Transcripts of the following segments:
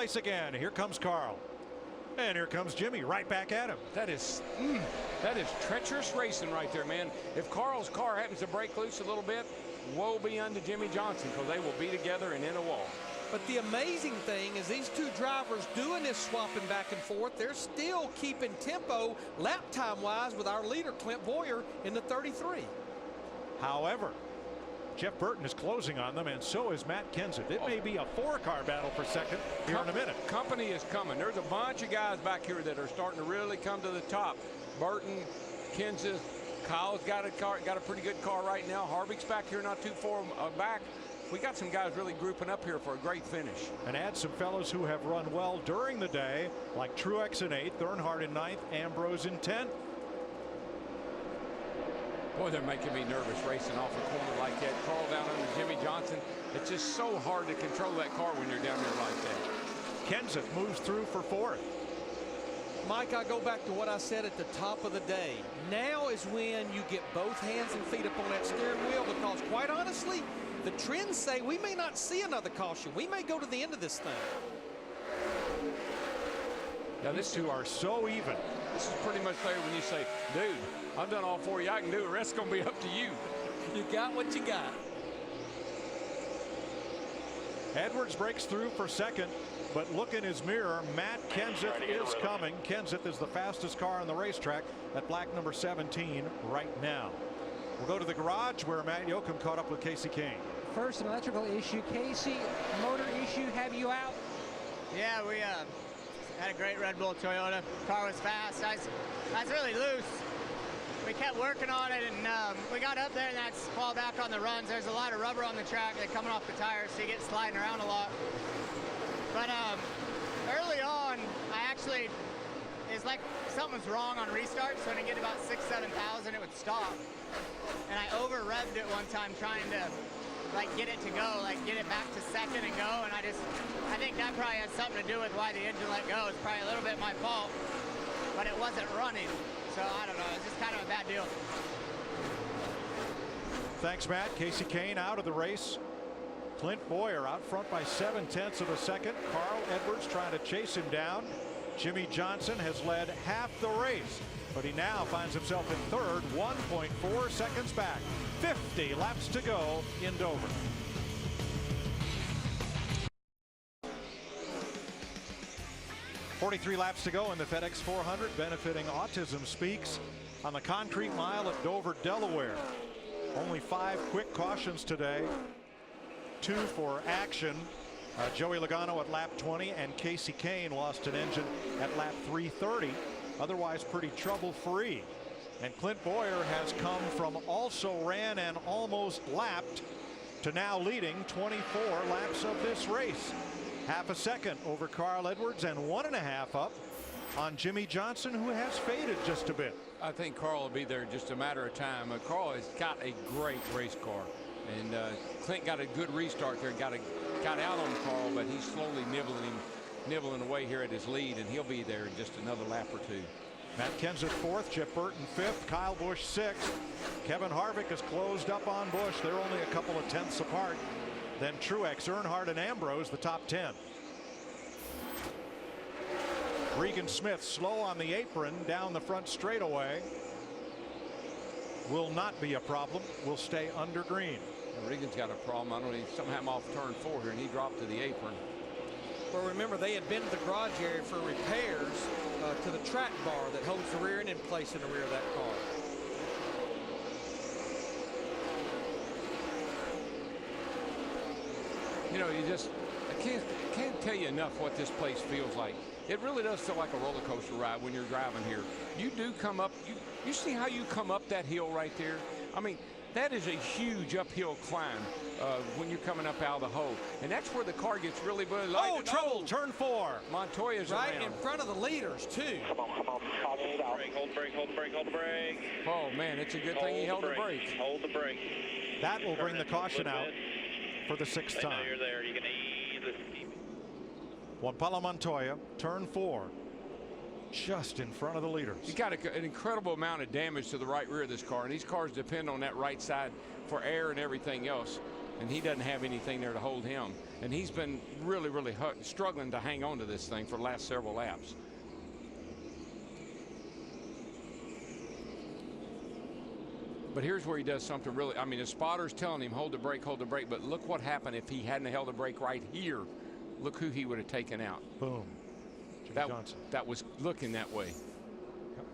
place again. Here comes Carl. And here comes Jimmy right back at him. That is treacherous racing right there, man. If Carl's car happens to break loose a little bit, woe be unto Jimmy Johnson, because they will be together and in a wall. But the amazing thing is these two drivers doing this swapping back and forth, they're still keeping tempo lap time wise with our leader Clint Boyer in the 33. However, Jeff Burton is closing on them, and so is Matt Kenseth. It may be a 4-car battle for second here in a minute. Company is coming. There's a bunch of guys back here that are starting to really come to the top. Burton, Kenseth, Kyle's got a pretty good car right now. Harvick's back here not too far back. We got some guys really grouping up here for a great finish. And add some fellows who have run well during the day, like Truex in 8th, Earnhardt in 9th, Ambrose in 10th. Boy, they're making me nervous racing off a corner like that. Carl down under Jimmy Johnson. It's just so hard to control that car when you're down there like that. Kenseth moves through for 4th. Mike, I go back to what I said at the top of the day. Now is when you get both hands and feet up on that steering wheel, because quite honestly, the trends say we may not see another caution. We may go to the end of this thing. Now these two are so even. This is pretty much there when you say, dude, I've done all 4 of you I can do. The rest's going to be up to you. You got what you got. Edwards breaks through for second, but look in his mirror. Matt Kenseth is coming. Kenseth is the fastest car on the racetrack at black number 17 right now. We'll go to the garage where Matt Yoakum caught up with Casey Kane. First, an electrical issue. Casey, motor issue, have you out? Yeah, we had a great Red Bull Toyota. Car was fast. I was really loose. We kept working on it, and we got up there, and that's fall back on the runs. There's a lot of rubber on the track that's coming off the tires, so you get sliding around a lot. But early on, it's like something was wrong on restart, so when I get about 6,000 to 7,000, it would stop. And I over-revved it one time trying to get it to go, get it back to second and go, and I think that probably had something to do with why the engine let go. It's probably a little bit my fault, but it wasn't running. So I don't know, it's just kind of a bad deal. Thanks, Matt. Casey Kane out of the race. Clint Boyer out front by 7/10 of a second. Carl Edwards trying to chase him down. Jimmy Johnson has led half the race, but he now finds himself in third, 1.4 seconds back. 50 laps to go in Dover. .43 laps to go in the FedEx 400, benefiting Autism Speaks on the concrete mile at Dover, Delaware. Only 5 quick cautions today, 2 for action. Joey Logano at lap 20, and Casey Kane lost an engine at lap 330. Otherwise pretty trouble-free. And Clint Boyer has come from also ran and almost lapped to now leading 24 laps of this race. Half a second over Carl Edwards and 1.5 up on Jimmy Johnson, who has faded just a bit. I think Carl will be there in just a matter of time. Carl has got a great race car, and Clint got a good restart there, got out on Carl, but he's slowly nibbling away here at his lead, and he'll be there in just another lap or 2. Matt Kenseth 4th, Jeff Burton 5th, Kyle Busch 6th. Kevin Harvick has closed up on Busch. They're only a couple of tenths apart. Then Truex, Earnhardt, and Ambrose, the top 10. Regan Smith slow on the apron down the front straightaway. Will not be a problem. Will stay under green. Regan's got a problem. I don't know. Somehow I'm off turn 4 here, and he dropped to the apron. Well, remember, they had been to the garage area for repairs to the track bar that holds the rear end in place in the rear of that car. You know, I can't tell you enough what this place feels like. It really does feel like a roller coaster ride when you're driving here. You do come up, you see how you come up that hill right there? I mean, that is a huge uphill climb when you're coming up out of the hole. And that's where the car gets really good. Oh, trouble, turn 4. Montoya's right around. in front of the leaders, too. Come on. Hold the brake. Oh, man, it's a good thing he held the brake. Hold the brake. That will bring the caution out for the 6th time. I know you're there. You're going to easily. Juan Pablo Montoya, turn 4. Just in front of the leaders. He's got an incredible amount of damage to the right rear of this car, and these cars depend on that right side for air and everything else. and he doesn't have anything there to hold him. And he's been really, really struggling to hang on to this thing for the last several laps. But here's where he does something really, I mean, his spotter's telling him, hold the brake, but look what happened if he hadn't held the brake right here. Look who he would have taken out. Boom. Jimmy Johnson. That was looking that way. Yep.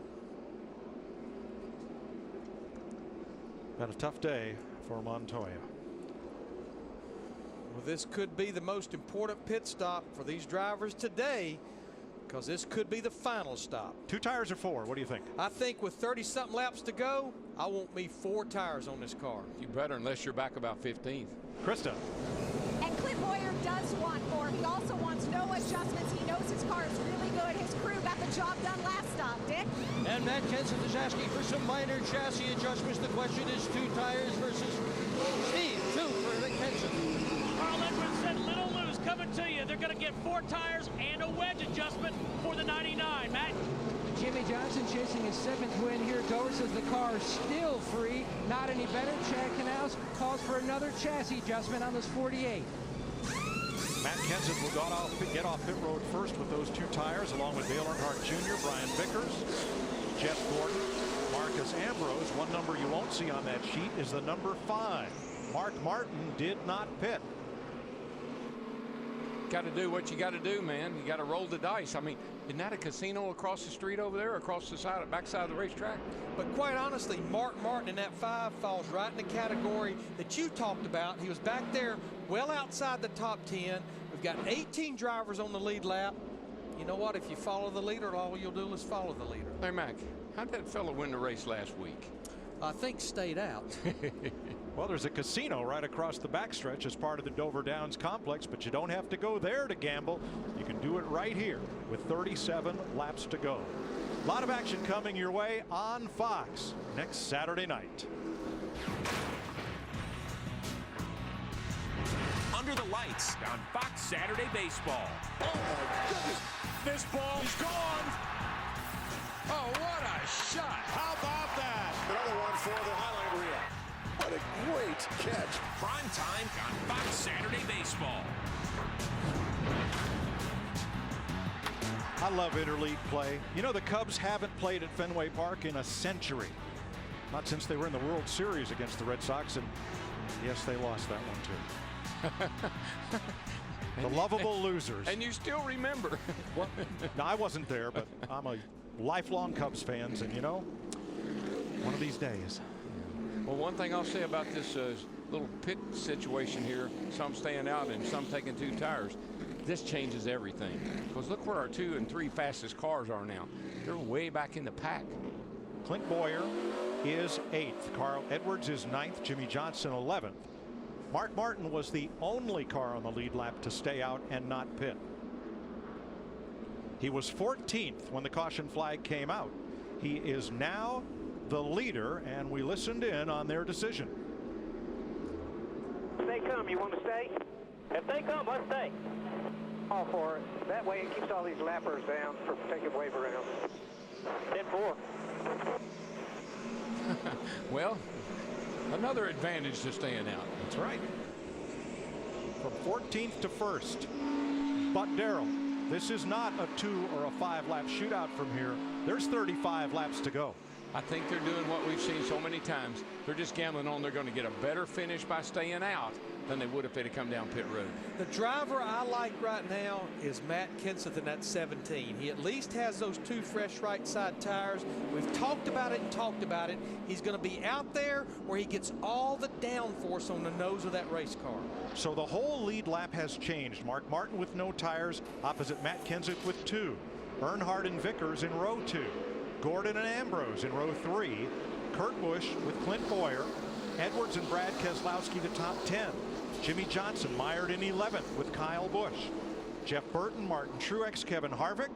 Been a tough day for Montoya. Well, this could be the most important pit stop for these drivers today, because this could be the final stop. 2 tires or 4? What do you think? I think with 30-something laps to go, I want me 4 tires on this car. You better, unless you're back about 15th. Krista. And Clint Boyer does want more. He also wants no adjustments. He knows his car is really good. His crew got the job done last stop. Dick? And Matt Kenseth is asking for some minor chassis adjustments. The question is 2 tires versus Steve, 2 for Rick Kenseth. Carl Edwards said little loose coming to you. They're going to get 4 tires and a wedge adjustment for the 99. Matt? Jimmy Johnson chasing his 7th win here. Dover says the car is still free. Not any better. Chad Canals calls for another chassis adjustment on this 48. Matt Kenseth will get off pit road first with those 2 tires, along with Dale Earnhardt Jr., Brian Vickers, Jeff Gordon, Marcus Ambrose. One number you won't see on that sheet is the number 5. Mark Martin did not pit. Got to do what you got to do, man. You got to roll the dice. I mean, isn't that a casino across the street over there, across the backside of the racetrack? But quite honestly, Mark Martin in that 5 falls right in the category that you talked about. He was back there well outside the top 10. We've got 18 drivers on the lead lap. You know what? If you follow the leader, all you'll do is follow the leader. Hey, Mac, how'd that fellow win the race last week? I think stayed out. Well, there's a casino right across the backstretch as part of the Dover Downs complex, but you don't have to go there to gamble. You can do it right here with 37 laps to go. A lot of action coming your way on Fox next Saturday night. Under the lights on Fox Saturday Baseball. Oh my goodness, this ball is gone. Oh, what a shot. How about that? Another one for the highlight reel. What a great catch. Prime time on Fox Saturday Baseball. I love interleague play. You know, the Cubs haven't played at Fenway Park in a century. Not since they were in the World Series against the Red Sox, and yes, they lost that one too. The lovable losers. And you still remember. Well, no, I wasn't there, but I'm a lifelong Cubs fans, and you know, one of these days. Well, one thing I'll say about this little pit situation here, some staying out and some taking 2 tires, this changes everything. Because look where our 2 and 3 fastest cars are now. They're way back in the pack. Clint Boyer is 8th. Carl Edwards is 9th. Jimmy Johnson 11th. Mark Martin was the only car on the lead lap to stay out and not pit. He was 14th when the caution flag came out. He is now the leader, and we listened in on their decision. If they come, you want to stay? If they come, let's stay. All for it. That way it keeps all these lappers down for taking wave around. 10-4. Well, another advantage to staying out. That's right. From 14th to 1st. But Darrell, this is not a 2 or a 5 lap shootout from here. There's 35 laps to go. I think they're doing what we've seen so many times. They're just gambling on they're going to get a better finish by staying out than they would if they'd have come down pit road. The driver I like right now is Matt Kenseth in that 17. He at least has those 2 fresh right side tires. We've talked about it and talked about it. He's going to be out there where he gets all the downforce on the nose of that race car. So the whole lead lap has changed. Mark Martin with no tires opposite Matt Kenseth with 2. Earnhardt and Vickers in row 2. Gordon and Ambrose in row 3. Kurt Busch with Clint Boyer. Edwards and Brad Keselowski the top 10. Jimmy Johnson mired in 11th with Kyle Busch. Jeff Burton, Martin Truex, Kevin Harvick,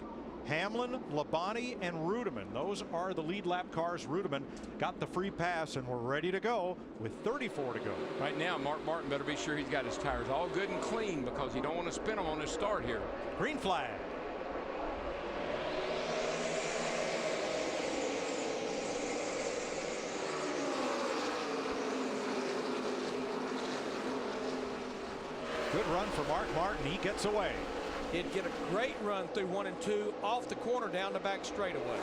Hamlin, Labonte, and Rudiman. Those are the lead lap cars. Rudiman got the free pass, and we're ready to go with 34 to go. Right now, Mark Martin better be sure he's got his tires all good and clean, because you don't want to spin them on his start here. Green flag. Good run for Mark Martin. He gets away. He'd get a great run through 1 and 2 off the corner down the back straightaway.